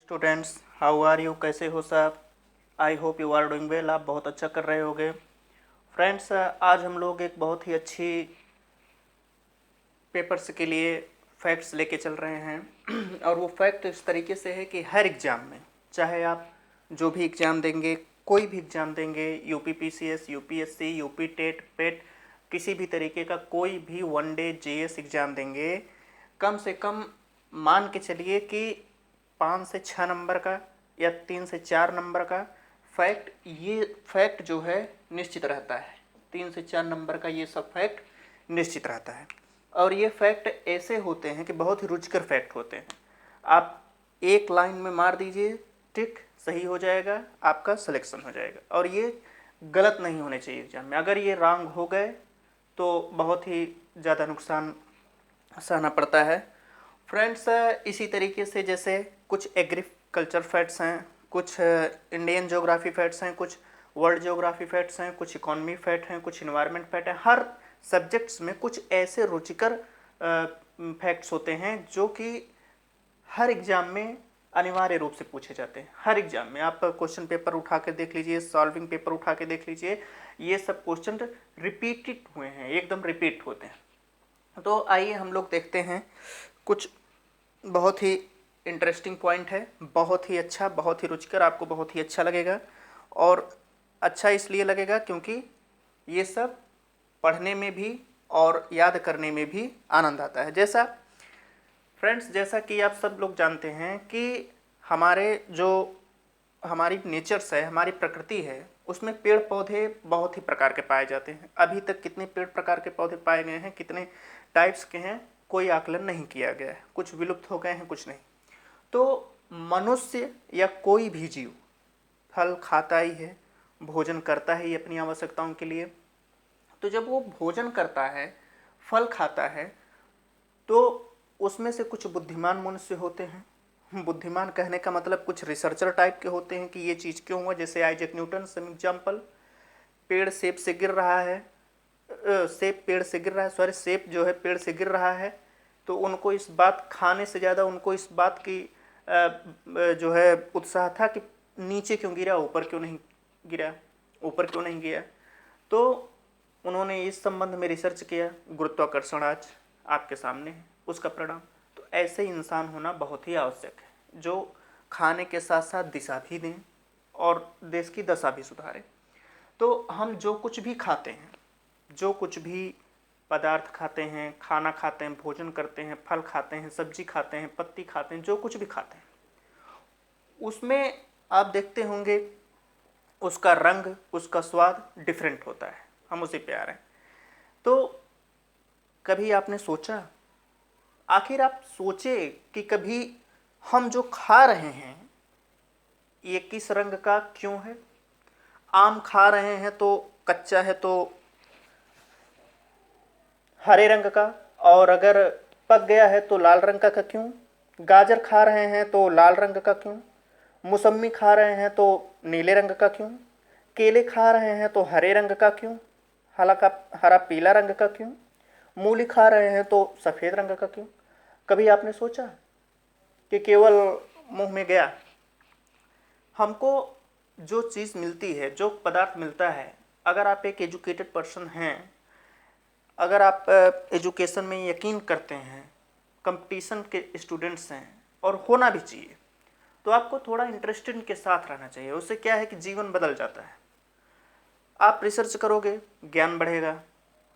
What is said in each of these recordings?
Students, how are you? कैसे हो सब? I hope you are doing well. आप बहुत अच्छा कर रहे होगे। फ्रेंड्स, आज हम लोग एक बहुत ही अच्छी पेपर्स के लिए फैक्ट्स लेके चल रहे हैं और वो फैक्ट इस तरीके से है कि हर एग्ज़ाम में, चाहे आप जो भी एग्ज़ाम देंगे, कोई भी एग्ज़ाम देंगे, UP PCS, UPSC, UP TET, PET, किसी भी तरीके का कोई भी वनडे जीएस एग्ज़ाम देंगे, कम से कम मान के चलिए कि 5 से 6 नंबर का या 3 से 4 नंबर का ये फैक्ट जो है निश्चित रहता है। 3 से 4 नंबर का ये सब फैक्ट निश्चित रहता है। और ये फैक्ट ऐसे होते हैं कि बहुत ही रुचिकर फैक्ट होते हैं। आप एक लाइन में मार दीजिए, टिक, सही हो जाएगा, आपका सिलेक्शन हो जाएगा। और ये गलत नहीं होने चाहिए एग्जाम में। अगर ये रॉन्ग हो गए तो बहुत ही ज़्यादा नुकसान सहना पड़ता है। फ्रेंड्स, इसी तरीके से जैसे कुछ एग्रीकल्चर फैक्ट्स हैं, कुछ इंडियन ज्योग्राफी फैक्ट्स हैं, कुछ वर्ल्ड ज्योग्राफी फैक्ट्स हैं, कुछ इकोनॉमी फैक्ट हैं, कुछ इन्वायरमेंट फैक्ट हैं। हर सब्जेक्ट्स में कुछ ऐसे रुचिकर फैक्ट्स होते हैं जो कि हर एग्जाम में अनिवार्य रूप से पूछे जाते हैं। हर एग्जाम में आप क्वेश्चन पेपर उठा के देख लीजिए, सॉल्विंग पेपर उठा के देख लीजिए, ये सब क्वेश्चन रिपीटेड हुए हैं, एकदम रिपीट होते हैं। तो आइए हम लोग देखते हैं कुछ बहुत ही इंटरेस्टिंग पॉइंट है, बहुत ही अच्छा, बहुत ही रुचिकर, आपको बहुत ही अच्छा लगेगा। और अच्छा इसलिए लगेगा क्योंकि ये सब पढ़ने में भी और याद करने में भी आनंद आता है। जैसा कि आप सब लोग जानते हैं कि हमारी नेचर्स है, हमारी प्रकृति है, उसमें पेड़ पौधे बहुत ही प्रकार के पाए जाते हैं। अभी तक कितने पेड़ प्रकार के पौधे पाए गए हैं, कितने टाइप्स के हैं, कोई आकलन नहीं किया गया है। कुछ विलुप्त हो गए हैं, कुछ नहीं। तो मनुष्य या कोई भी जीव फल खाता ही है, भोजन करता है अपनी आवश्यकताओं के लिए। तो जब वो भोजन करता है, फल खाता है, तो उसमें से कुछ बुद्धिमान मनुष्य होते हैं। बुद्धिमान कहने का मतलब कुछ रिसर्चर टाइप के होते हैं कि ये चीज़ क्यों हुआ। जैसे आइजैक न्यूटन, सम एग्जाम्पल, पेड़ सेब से गिर रहा है, सेब पेड़ से गिर रहा है, सॉरी, सेब जो है पेड़ से गिर रहा है, तो उनको इस बात खाने से ज़्यादा उनको इस बात की जो है उत्साह था कि नीचे क्यों गिरा, ऊपर क्यों नहीं गिरा, ऊपर क्यों नहीं गया। तो उन्होंने इस संबंध में रिसर्च किया। गुरुत्वाकर्षण आज आपके सामने है, उसका परिणाम। तो ऐसे इंसान होना बहुत ही आवश्यक है जो खाने के साथ साथ दिशा भी दें और देश की दशा भी सुधारें। तो हम जो कुछ भी खाते हैं, जो कुछ भी पदार्थ खाते हैं, खाना खाते हैं, भोजन करते हैं, फल खाते हैं, सब्जी खाते हैं, पत्ती खाते हैं, जो कुछ भी खाते हैं, उसमें आप देखते होंगे उसका रंग, उसका स्वाद डिफरेंट होता है। हम उसी पे आ रहे हैं। तो कभी आपने सोचा, आखिर आप सोचे कि कभी हम जो खा रहे हैं ये किस रंग का क्यों है? आम खा रहे हैं तो कच्चा है तो हरे रंग का, और अगर पक गया है तो लाल रंग का क्यों? गाजर खा रहे हैं तो लाल रंग का क्यों? मौसम्मी खा रहे हैं तो नीले रंग का क्यों? केले खा रहे हैं तो हरे रंग का क्यों? हल्का हरा पीला रंग का क्यों? मूली खा रहे हैं तो सफ़ेद रंग का क्यों? कभी आपने सोचा कि केवल मुंह में गया? हमको जो चीज़ मिलती है, जो पदार्थ मिलता है, अगर आप एक एजुकेटेड पर्सन हैं, अगर आप एजुकेशन में यकीन करते हैं, कंपटीशन के स्टूडेंट्स हैं, और होना भी चाहिए, तो आपको थोड़ा इंटरेस्टेड के साथ रहना चाहिए। उससे क्या है कि जीवन बदल जाता है। आप रिसर्च करोगे, ज्ञान बढ़ेगा,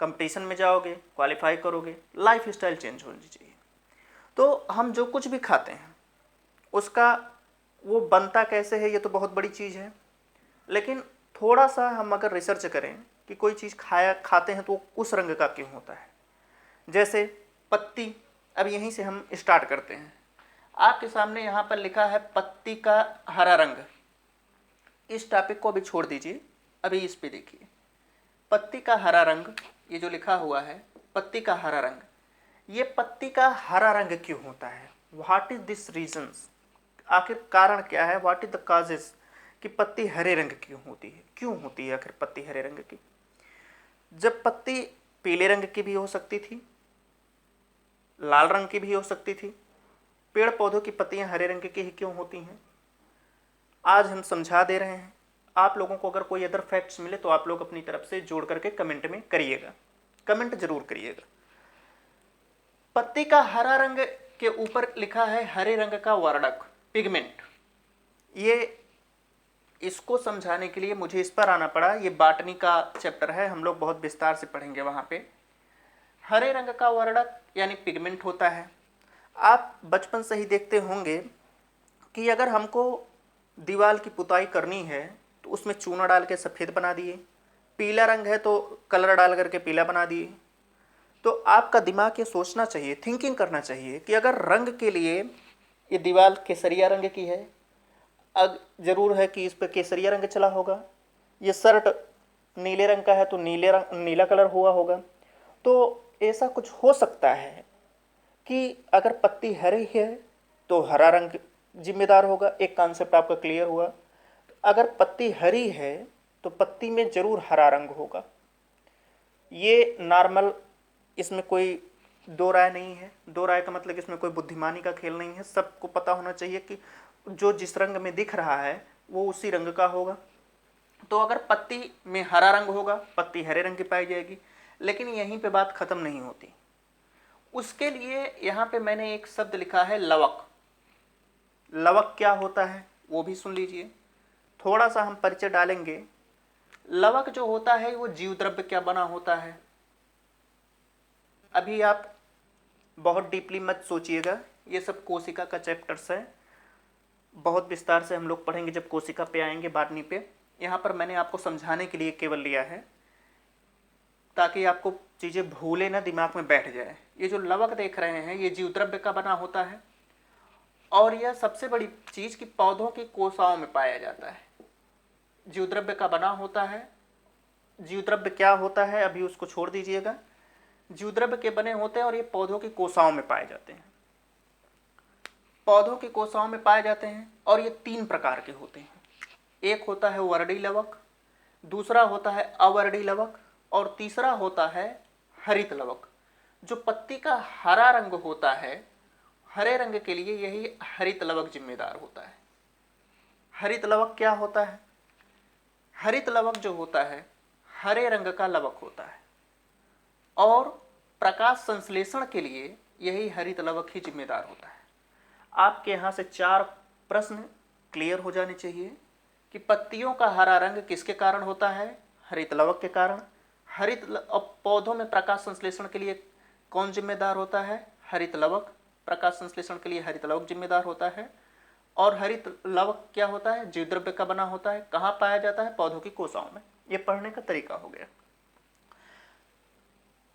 कंपटीशन में जाओगे, क्वालिफाई करोगे, लाइफ स्टाइल चेंज होनी चाहिए। तो हम जो कुछ भी खाते हैं उसका वो बनता कैसे है, ये तो बहुत बड़ी चीज़ है। लेकिन थोड़ा सा हम अगर रिसर्च करें कि कोई चीज़ खाते हैं तो उस रंग का क्यों होता है। जैसे पत्ती, अब यहीं से हम स्टार्ट करते हैं। आपके सामने यहाँ पर लिखा है पत्ती का हरा रंग। इस टॉपिक को अभी छोड़ दीजिए, अभी इस पे देखिए। पत्ती का हरा रंग, ये जो लिखा हुआ है पत्ती का हरा रंग, ये पत्ती का हरा रंग क्यों होता है? What is this reasons? आखिर कारण क्या है? व्हाट इज द काजेस कि पत्ती हरे रंग क्यों होती है? क्यों होती है आखिर पत्ती हरे रंग की? जब पत्ती पीले रंग की भी हो सकती थी, लाल रंग की भी हो सकती थी, पेड़ पौधों की पत्तियां हरे रंग की ही क्यों होती हैं, आज हम समझा दे रहे हैं। आप लोगों को अगर कोई अदर फैक्ट्स मिले तो आप लोग अपनी तरफ से जोड़ करके कमेंट में करिएगा, कमेंट जरूर करिएगा। पत्ती का हरा रंग के ऊपर लिखा है हरे रंग का वर्णक पिगमेंट। ये इसको समझाने के लिए मुझे इस पर आना पड़ा। ये बॉटनी का चैप्टर है, हम लोग बहुत विस्तार से पढ़ेंगे वहाँ पे। हरे रंग का वर्णक यानी पिगमेंट होता है। आप बचपन से ही देखते होंगे कि अगर हमको दीवार की पुताई करनी है तो उसमें चूना डाल के सफ़ेद बना दिए, पीला रंग है तो कलर डाल करके पीला बना दिए। तो आपका दिमाग ये सोचना चाहिए, थिंकिंग करना चाहिए कि अगर रंग के लिए ये दीवार केसरिया रंग की है, अब जरूर है कि इस पर केसरिया रंग चला होगा। ये शर्ट नीले रंग का है तो नीला कलर हुआ होगा। तो ऐसा कुछ हो सकता है कि अगर पत्ती हरी है तो हरा रंग जिम्मेदार होगा। एक कॉन्सेप्ट आपका क्लियर हुआ। अगर पत्ती हरी है तो पत्ती में जरूर हरा रंग होगा। ये नॉर्मल, इसमें कोई दो राय नहीं है। दो राय का मतलब इसमें कोई बुद्धिमानी का खेल नहीं है। सबको पता होना चाहिए कि जो जिस रंग में दिख रहा है वो उसी रंग का होगा। तो अगर पत्ती में हरा रंग होगा, पत्ती हरे रंग की पाई जाएगी। लेकिन यहीं पे बात खत्म नहीं होती। उसके लिए यहाँ पे मैंने एक शब्द लिखा है लवक। लवक क्या होता है वो भी सुन लीजिए, थोड़ा सा हम परिचय डालेंगे। लवक जो होता है वो जीव द्रव्य क्या बना होता है। अभी आप बहुत डीपली मत सोचिएगा, ये सब कोशिका का चैप्टर्स है, बहुत विस्तार से हम लोग पढ़ेंगे जब कोशिका पे आएंगे, बॉटनी पे। यहाँ पर मैंने आपको समझाने के लिए केवल लिया है ताकि आपको चीज़ें भूले ना, दिमाग में बैठ जाए। ये जो लवक देख रहे हैं ये जीव द्रव्य का बना होता है और यह सबसे बड़ी चीज़ कि पौधों की कोशिकाओं में पाया जाता है। जीव द्रव्य का बना होता है। जीव द्रव्य क्या होता है अभी उसको छोड़ दीजिएगा। जीव द्रव्य के बने होते हैं और ये पौधों की कोशिकाओं में पाए जाते हैं। पौधों की कोशिकाओं में पाए जाते हैं और ये 3 प्रकार के होते हैं। एक होता है वर्णी लवक, दूसरा होता है अवर्णी लवक और तीसरा होता है हरित लवक। जो पत्ती का हरा रंग होता है, हरे रंग के लिए यही हरित लवक जिम्मेदार होता है। हरित लवक क्या होता है? हरित लवक जो होता है हरे रंग का लवक होता है और प्रकाश संश्लेषण के लिए यही हरित लवक ही जिम्मेदार होता है। आपके यहाँ से 4 प्रश्न क्लियर हो जाने चाहिए कि पत्तियों का हरा रंग किसके कारण होता है? हरित लवक के कारण। पौधों में प्रकाश संश्लेषण के लिए कौन जिम्मेदार होता है? हरित लवक। प्रकाश संश्लेषण के लिए हरित लवक जिम्मेदार होता है। और हरित लवक क्या होता है? जीव द्रव्य का बना होता है। कहाँ पाया जाता है? पौधों की कोशिकाओं में। ये पढ़ने का तरीका हो गया।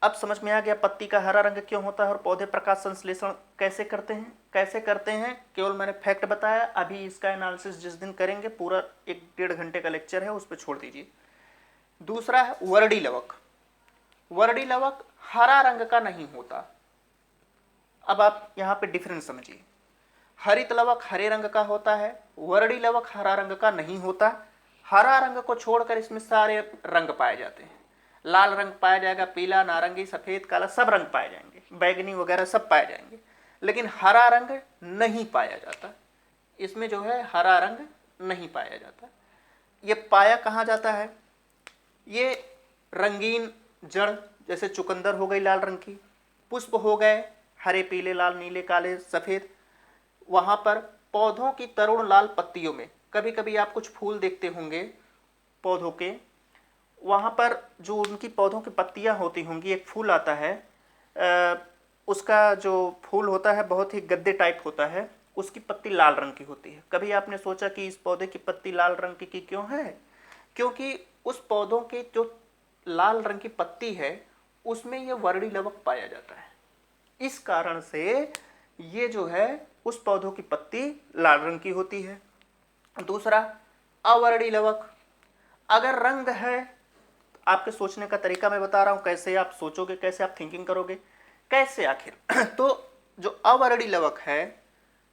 अब समझ में आ गया पत्ती का हरा रंग क्यों होता है और पौधे प्रकाश संश्लेषण कैसे करते हैं। कैसे करते हैं केवल मैंने फैक्ट बताया। अभी इसका एनालिसिस जिस दिन करेंगे, पूरा 1-1.5 घंटे का लेक्चर है, उस पर छोड़ दीजिए। दूसरा है वर्णी लवक। वर्णी लवक हरा रंग का नहीं होता। अब आप यहाँ पे डिफरेंस समझिए। हरित लवक हरे रंग का होता है, वर्णी लवक हरा रंग का नहीं होता। हरा रंग को छोड़कर इसमें सारे रंग पाए जाते हैं। लाल रंग पाया जाएगा, पीला, नारंगी, सफ़ेद, काला, सब रंग पाए जाएंगे, बैगनी वगैरह सब पाए जाएंगे। लेकिन हरा रंग नहीं पाया जाता। इसमें जो है हरा रंग नहीं पाया जाता। ये पाया कहाँ जाता है? ये रंगीन जड़ जैसे चुकंदर हो गई लाल रंग की, पुष्प हो गए हरे, पीले, लाल, नीले, काले, सफ़ेद, वहाँ पर पौधों की तरुण लाल पत्तियों में कभी कभी आप कुछ फूल देखते होंगे पौधों के, वहाँ पर जो उनकी पौधों की पत्तियाँ होती होंगी, एक फूल आता है, उसका जो फूल होता है बहुत ही गद्दे टाइप होता है, उसकी पत्ती लाल रंग की होती है। कभी आपने सोचा कि इस पौधे की पत्ती लाल रंग की क्यों है? क्योंकि उस पौधों की जो लाल रंग की पत्ती है उसमें ये वर्णी लवक पाया जाता है। इस कारण से ये जो है उस पौधों की पत्ती लाल रंग की होती है। दूसरा अवर्णी लवक। अगर रंग है, आपके सोचने का तरीका मैं बता रहा हूं, कैसे आप सोचोगे, कैसे आप थिंकिंग करोगे, कैसे आखिर तो जो अवर्णी लवक है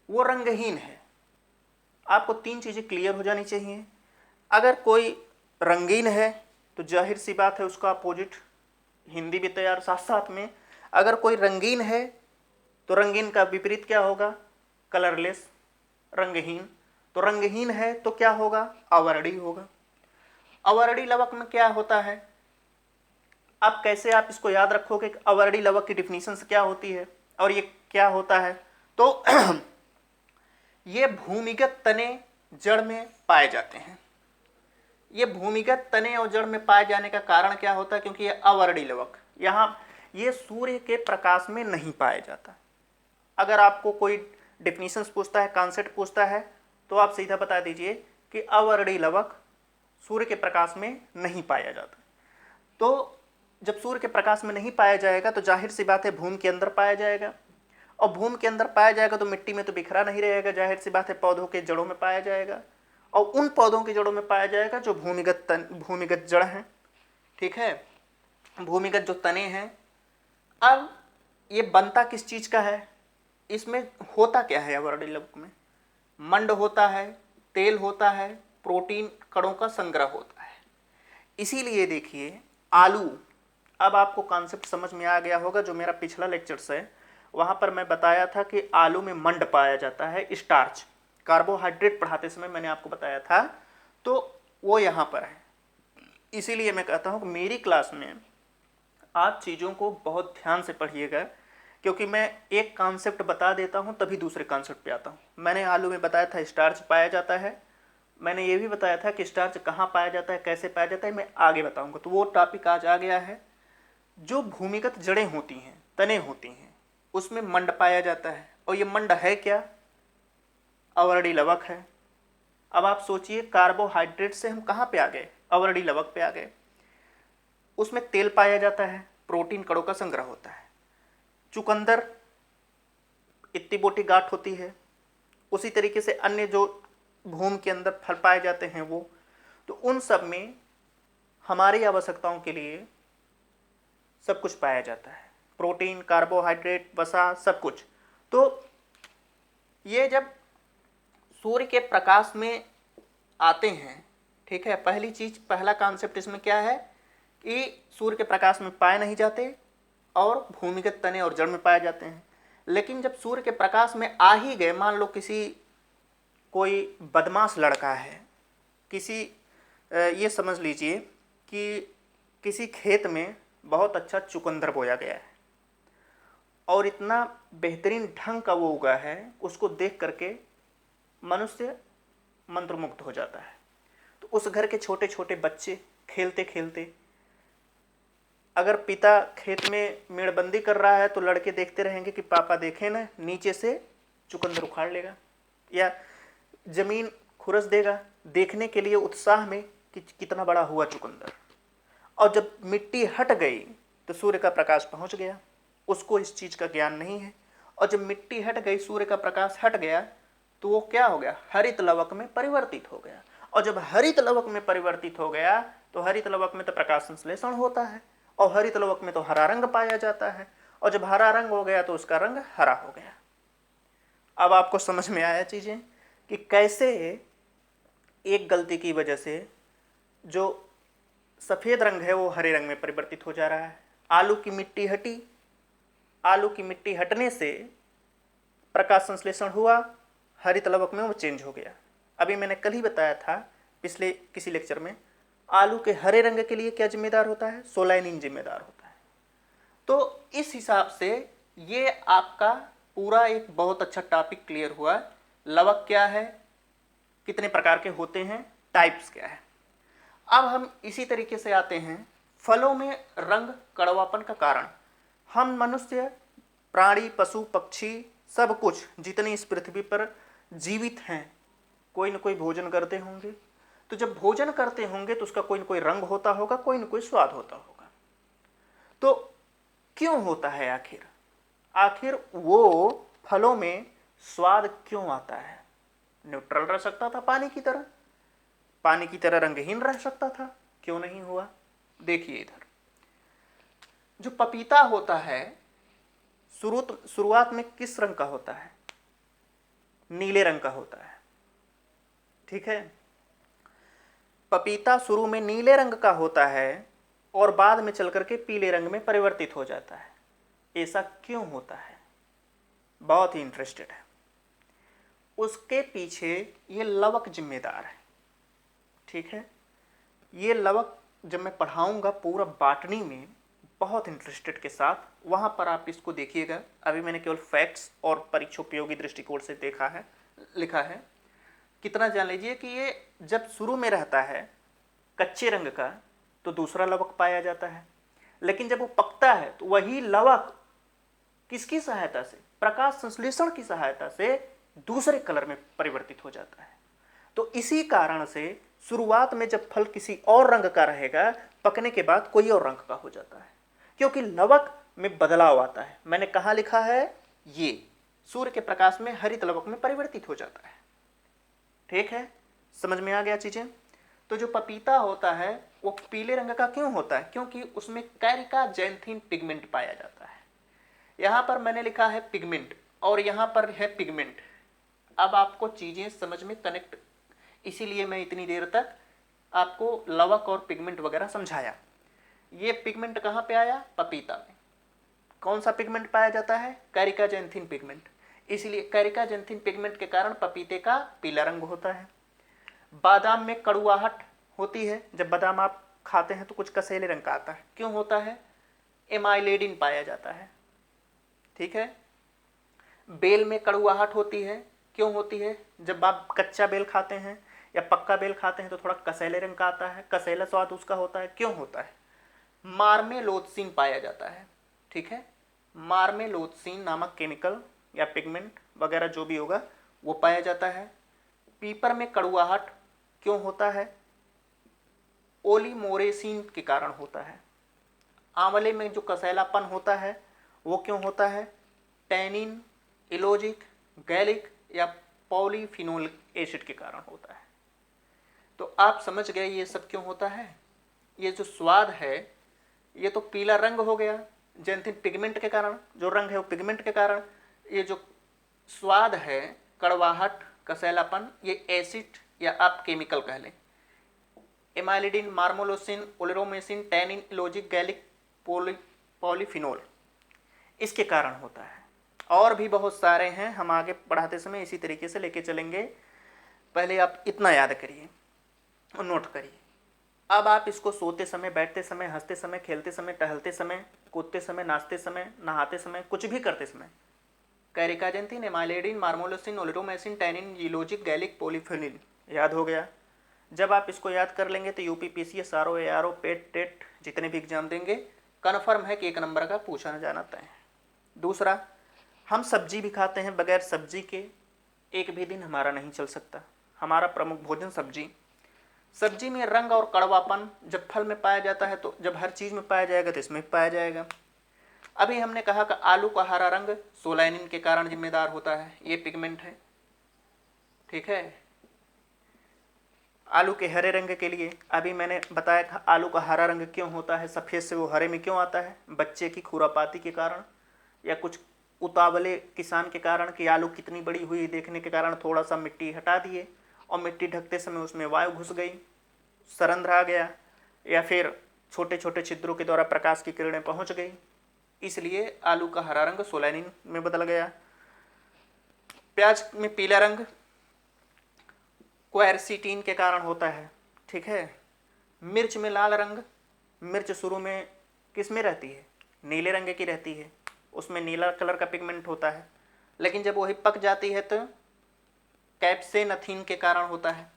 वो रंगहीन है। आपको 3 चीज़ें क्लियर हो जानी चाहिए। अगर कोई रंगीन है तो जाहिर सी बात है उसका अपोजिट हिंदी भी तैयार। साथ साथ में अगर कोई रंगीन है तो रंगीन का विपरीत क्या होगा? कलरलेस, रंगहीन। तो रंगहीन है तो क्या होगा, अवर्णी होगा। अवर्णी लवक में क्या होता है, अब कैसे आप इसको याद रखोगे कि अवर्णी लवक की डिफिनीशन क्या होती है और ये क्या होता है। तो ये भूमिगत तने जड़ में पाए जाते हैं। ये भूमिगत तने और जड़ में पाए जाने का कारण क्या होता है, क्योंकि ये अवर्णी लवक यहाँ ये सूर्य के प्रकाश में नहीं पाया जाता। अगर आपको कोई डिफिनीशंस पूछता है, कॉन्सेप्ट पूछता है, तो आप सीधा बता दीजिए कि अवर्णी लवक सूर्य के प्रकाश में नहीं पाया जाता। तो जब सूर्य के प्रकाश में नहीं पाया जाएगा तो जाहिर सी बात है भूमि के अंदर पाया जाएगा, और भूमि के अंदर पाया जाएगा तो मिट्टी में तो बिखरा नहीं रहेगा, जाहिर सी बात है पौधों के जड़ों में पाया जाएगा, और उन पौधों की जड़ों में पाया जाएगा जो भूमिगत जड़ हैं। ठीक है, भूमिगत जो तने हैं। अब ये बनता किस चीज़ का है, इसमें होता क्या है अवर्णी लवक में, मंड होता है, तेल होता है, प्रोटीन कणों का संग्रह होता है। इसीलिए देखिए आलू, अब आपको कॉन्सेप्ट समझ में आ गया होगा। जो मेरा पिछला लेक्चर्स है वहाँ पर मैं बताया था कि आलू में मंड पाया जाता है, स्टार्च, कार्बोहाइड्रेट पढ़ाते समय मैंने आपको बताया था, तो वो यहाँ पर है। इसीलिए मैं कहता हूँ कि मेरी क्लास में आप चीज़ों को बहुत ध्यान से पढ़िएगा, क्योंकि मैं एक कॉन्सेप्ट बता देता हूँ तभी दूसरे कॉन्सेप्ट पे आता हूँ। मैंने आलू में बताया था स्टार्च पाया जाता है, मैंने ये भी बताया था कि स्टार्च कहाँ पाया जाता है, कैसे पाया जाता है, मैं आगे बताऊँगा। तो वो टॉपिक आज आ गया है। जो भूमिगत जड़ें होती हैं, तने होती हैं, उसमें मंड पाया जाता है, और ये मंड है क्या, अवर्णी लवक है। अब आप सोचिए कार्बोहाइड्रेट से हम कहाँ पे आ गए, अवर्णी लवक पे आ गए। उसमें तेल पाया जाता है, प्रोटीन कणों का संग्रह होता है, चुकंदर इतनी मोटी गांठ होती है, उसी तरीके से अन्य जो भूमि के अंदर फल पाए जाते हैं वो, तो उन सब में हमारी आवश्यकताओं के लिए सब कुछ पाया जाता है, प्रोटीन, कार्बोहाइड्रेट, वसा, सब कुछ। तो ये जब सूर्य के प्रकाश में आते हैं, ठीक है, पहली चीज, पहला कॉन्सेप्ट इसमें क्या है कि सूर्य के प्रकाश में पाए नहीं जाते और भूमिगत तने और जड़ में पाए जाते हैं। लेकिन जब सूर्य के प्रकाश में आ ही गए, मान लो कोई बदमाश लड़का है, ये समझ लीजिए कि किसी खेत में बहुत अच्छा चुकंदर बोया गया है और इतना बेहतरीन ढंग का वो उगा है, उसको देख करके मनुष्य मंत्रमुग्ध हो जाता है। तो उस घर के छोटे छोटे बच्चे खेलते खेलते, अगर पिता खेत में मेड़बंदी कर रहा है तो लड़के देखते रहेंगे कि पापा देखें ना, नीचे से चुकंदर उखाड़ लेगा या जमीन खुरस देगा, देखने के लिए उत्साह में कि कितना बड़ा हुआ चुकंदर। और जब मिट्टी हट गई तो सूर्य का प्रकाश पहुंच गया, उसको इस चीज़ का ज्ञान नहीं है। और जब मिट्टी हट गई, सूर्य का प्रकाश हट गया, तो वो क्या हो गया, हरित लवक में परिवर्तित हो गया। और जब हरित लवक में परिवर्तित हो गया तो हरित लवक में तो प्रकाश संश्लेषण होता है, और हरित लवक में तो हरा रंग पाया जाता है, और जब हरा रंग हो गया तो उसका रंग हरा हो गया। अब आपको समझ में आया चीज़ें कि कैसे एक गलती की वजह से जो सफ़ेद रंग है वो हरे रंग में परिवर्तित हो जा रहा है। आलू की मिट्टी हटी, आलू की मिट्टी हटने से प्रकाश संश्लेषण हुआ, हरित लवक में वो चेंज हो गया। अभी मैंने कल ही बताया था पिछले किसी लेक्चर में, आलू के हरे रंग के लिए क्या जिम्मेदार होता है, सोलानिन जिम्मेदार होता है। तो इस हिसाब से ये आपका पूरा एक बहुत अच्छा टॉपिक क्लियर हुआ। लवक क्या है, कितने प्रकार के होते हैं, टाइप्स क्या है। अब हम इसी तरीके से आते हैं फलों में रंग कड़वापन का कारण। हम मनुष्य, प्राणी, पशु, पक्षी, सब कुछ जितने इस पृथ्वी पर जीवित हैं, कोई न कोई भोजन करते होंगे। तो जब भोजन करते होंगे तो उसका कोई न कोई रंग होता होगा, कोई न कोई स्वाद होता होगा। तो क्यों होता है आखिर, आखिर वो फलों में स्वाद क्यों आता है। न्यूट्रल रह सकता था, पानी की तरह रंगहीन रह सकता था, क्यों नहीं हुआ। देखिए इधर जो पपीता होता है शुरुआत में किस रंग का होता है, नीले रंग का होता है। ठीक है, पपीता शुरू में नीले रंग का होता है और बाद में चल करके पीले रंग में परिवर्तित हो जाता है। ऐसा क्यों होता है, बहुत ही इंटरेस्टेड है। उसके पीछे ये लवक जिम्मेदार है। ठीक है, ये लवक जब मैं पढ़ाऊंगा पूरा बॉटनी में बहुत इंटरेस्टेड के साथ, वहाँ पर आप इसको देखिएगा। अभी मैंने केवल फैक्ट्स और परीक्षोपयोगी दृष्टिकोण से देखा है, लिखा है। कितना जान लीजिए कि ये जब शुरू में रहता है कच्चे रंग का तो दूसरा लवक पाया जाता है, लेकिन जब वो पकता है तो वही लवक किसकी सहायता से, प्रकाश संश्लेषण की सहायता से दूसरे कलर में परिवर्तित हो जाता है। तो इसी कारण से शुरुआत में जब फल किसी और रंग का रहेगा, पकने के बाद कोई और रंग का हो जाता है, क्योंकि लवक में बदलाव आता है। मैंने कहाँ लिखा है, ये सूर्य के प्रकाश में हरित लवक में परिवर्तित हो जाता है। ठीक है, समझ में आ गया चीजें। तो जो पपीता होता है वो पीले रंग का क्यों होता है, क्योंकि उसमें कैरिका जैंथिन पिगमेंट पाया जाता है। यहां पर मैंने लिखा है पिगमेंट और यहां पर है पिगमेंट। अब आपको चीजें समझ में कनेक्ट, इसीलिए मैं इतनी देर तक आपको लवक और पिगमेंट वगैरह समझाया। ये पिगमेंट कहां पे आया, पपीता में। कौन सा पिगमेंट पाया जाता है, कैरिका जैंथिन पिगमेंट। इसलिए कैरिका जैंथिन पिगमेंट के कारण पपीते का पीला रंग होता है। बादाम में कड़ुआहट होती है, जब बादाम आप खाते हैं तो कुछ कसेले रंग का आता है, क्यों होता है, एमाइलेडिन पाया जाता है। ठीक है, बेल में कड़ुआहट होती है, क्यों होती है, जब आप कच्चा बेल खाते हैं या पक्का बेल खाते हैं तो थोड़ा कसेले रंग का आता है, कसेला स्वाद उसका होता है, क्यों होता है, मार्मेलोथसिन पाया जाता है। ठीक है, मार्मेलोथसिन नामक केमिकल या पिगमेंट वगैरह जो भी होगा वो पाया जाता है। पीपर में कड़ुआहट क्यों होता है, ओलिमोरेसिन के कारण होता है। आंवले में जो कसैलापन होता है वो क्यों होता है, टैनिन, इलोजिक, गैलिक या पॉलीफिनोलिक एसिड के कारण होता है। तो आप समझ गए ये सब क्यों होता है। ये जो स्वाद है ये तो पीला रंग हो गया जैंथिन पिगमेंट के कारण, जो रंग है वो पिगमेंट के कारण। ये जो स्वाद है, कड़वाहट, कसैलापन, ये एसिड या आप केमिकल कह लें, एमाइलिडिन, मार्मोलोसिन, ओलेरोमेसिन, टैनिन, इलोजिक, गैलिक, पॉलीफिनोल, इसके कारण होता है। और भी बहुत सारे हैं, हम आगे पढ़ाते समय इसी तरीके से लेके चलेंगे। पहले आप इतना याद करिए और नोट करिए। अब आप इसको सोते समय, बैठते समय, हंसते समय, खेलते समय, टहलते समय, कूदते समय, नाचते समय, नहाते समय, कुछ भी करते समय, कैरिका जैंथिन, एमाइलेडिन, मार्मोलोसिन, ओलेरोमेसिन, टैनिन, इलोजिक, गैलिक, पॉलीफिनोल याद हो गया। जब आप इसको याद कर लेंगे तो यूपी पीसीएस, आरओ, एआरओ, पेट, टेट जितने भी एग्जाम देंगे कन्फर्म है कि 1 नंबर का पूछा जाना तय है। दूसरा, हम सब्जी भी खाते हैं, बगैर सब्जी के एक भी दिन हमारा नहीं चल सकता। हमारा प्रमुख भोजन सब्जी। सब्जी में रंग और कड़वापन जब फल में पाया जाता है तो जब हर चीज में पाया जाएगा तो इसमें भी पाया जाएगा। अभी हमने कहा कि आलू का हरा रंग सोलैनिन के कारण जिम्मेदार होता है, ये पिगमेंट है। ठीक है, आलू के हरे रंग के लिए अभी मैंने बताया था आलू का हरा रंग क्यों होता है, सफ़ेद से वो हरे में क्यों आता है, बच्चे की खुरापाती के कारण या कुछ उतावले किसान के कारण कि आलू कितनी बड़ी हुई देखने के कारण थोड़ा सा मिट्टी हटा दिए और मिट्टी ढकते समय उसमें वायु घुस गई, सरंध्र आ गया, या फिर छोटे छोटे छिद्रों के द्वारा प्रकाश की किरणें पहुंच गई, इसलिए आलू का हरा रंग सोलैनिन में बदल गया। प्याज में पीला रंग क्वेरसीटीन के कारण होता है। ठीक है, मिर्च में लाल रंग, मिर्च शुरू में किस में रहती है, नीले रंग की रहती है, उसमें नीला कलर का पिगमेंट होता है, लेकिन जब वही पक जाती है तो कैप्सेनथिन के कारण होता है,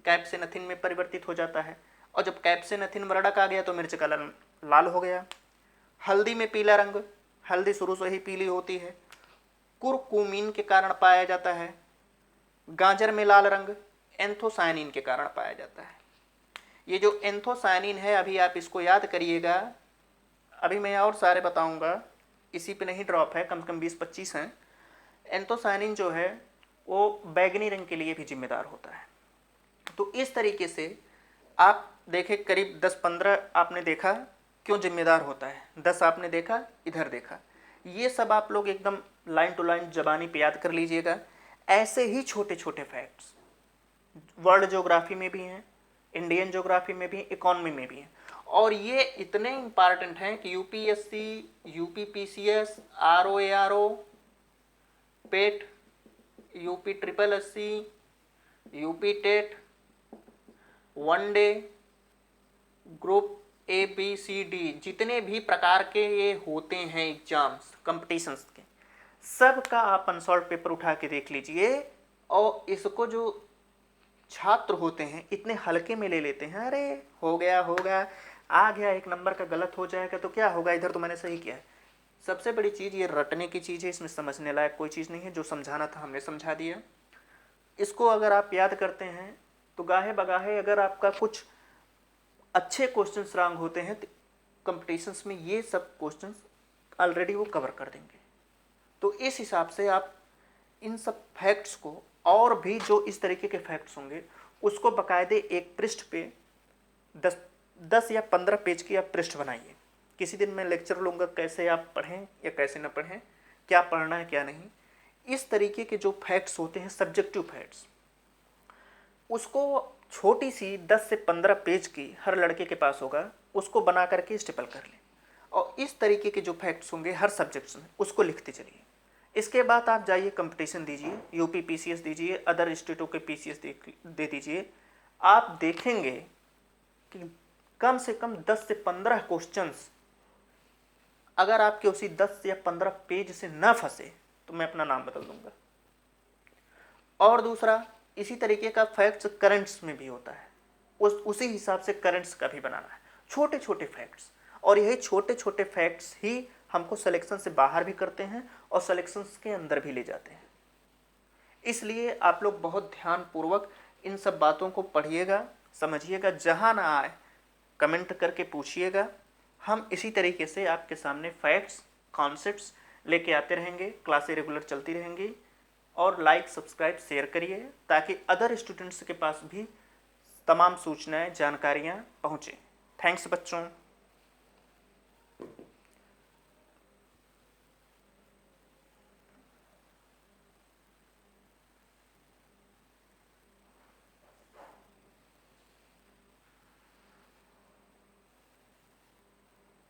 कैप्सेनथिन में परिवर्तित हो जाता है, और जब कैप्सेनथिन वर्णक आ गया तो मिर्च का कलर लाल हो गया। हल्दी में पीला रंग, हल्दी शुरू से ही पीली होती है, कुरकुमीन के कारण पाया जाता है। गाजर में लाल रंग एंथोसायनिन के कारण पाया जाता है। ये जो एंथोसायनिन है अभी आप इसको याद करिएगा, अभी मैं और सारे बताऊंगा, इसी पे नहीं ड्रॉप है, कम से कम 20-25 हैं। एंथोसायनिन जो है वो बैगनी रंग के लिए भी जिम्मेदार होता है। तो इस तरीके से आप देखें, करीब 10-15 आपने देखा क्यों जिम्मेदार होता है, 10 आपने देखा, इधर देखा, ये सब आप लोग एकदम लाइन टू लाइन जबानी पे याद कर लीजिएगा। ऐसे ही छोटे छोटे फैक्ट्स वर्ल्ड ज्योग्राफी में भी हैं, इंडियन ज्योग्राफी में भी, इकोनॉमी में भी हैं, और ये इतने इंपॉर्टेंट हैं कि UPSC, UPPCS, RO, ARO, PET, UP triple SC, UP TET, one day, group A B C D, जितने भी प्रकार के ये होते हैं एग्जाम्स कंपटीशंस के, सब का आप अनसॉल्व पेपर उठा के देख लीजिए। और इसको जो छात्र होते हैं इतने हल्के में ले लेते हैं, अरे हो गया आ गया, एक नंबर का गलत हो जाएगा तो क्या होगा, इधर तो मैंने सही किया है। सबसे बड़ी चीज़ ये रटने की चीज़ है, इसमें समझने लायक कोई चीज़ नहीं है। जो समझाना था हमने समझा दिया। इसको अगर आप याद करते हैं तो गाहे बगाहे अगर आपका कुछ अच्छे क्वेश्चंस रॉन्ग होते हैं तो कंपटीशंस में ये सब क्वेश्चंस ऑलरेडी वो कवर कर देंगे। तो इस हिसाब से आप इन सब फैक्ट्स को, और भी जो इस तरीके के फैक्ट्स होंगे उसको बाकायदे एक पृष्ठ पे 10 या 15 पेज की आप पृष्ठ बनाइए। किसी दिन मैं लेक्चर लूँगा कैसे आप पढ़ें या कैसे ना पढ़ें, क्या पढ़ना है क्या नहीं। इस तरीके के जो फैक्ट्स होते हैं सब्जेक्टिव फैक्ट्स, उसको छोटी सी 10 से 15 पेज की हर लड़के के पास होगा, उसको बना करके स्टेपल कर लें। और इस तरीके के जो फैक्ट्स होंगे हर सब्जेक्ट्स में उसको लिखते चलिए। इसके बाद आप जाइए कंपटीशन दीजिए, यूपी पीसीएस दीजिए, अदर स्टेटों के पीसीएस दे दीजिए। आप देखेंगे कि कम से कम 10 से 15 क्वेश्चंस अगर आपके उसी 10 या 15 पेज से न फंसे तो मैं अपना नाम बदल दूंगा। और दूसरा, इसी तरीके का फैक्ट्स करंट्स में भी होता है, उसी हिसाब से करंट्स का भी बनाना है, छोटे छोटे फैक्ट्स। और यही छोटे छोटे फैक्ट्स ही हमको सिलेक्शन से बाहर भी करते हैं और सिलेक्शन के अंदर भी ले जाते हैं। इसलिए आप लोग बहुत ध्यानपूर्वक इन सब बातों को पढ़िएगा, समझिएगा। जहाँ ना आए कमेंट करके पूछिएगा। हम इसी तरीके से आपके सामने फैक्ट्स, कॉन्सेप्ट्स लेके आते रहेंगे। क्लासें रेगुलर चलती रहेंगी। और लाइक, सब्सक्राइब, शेयर करिए ताकि अदर स्टूडेंट्स के पास भी तमाम सूचनाएं, जानकारियां पहुँचें। थैंक्स बच्चों।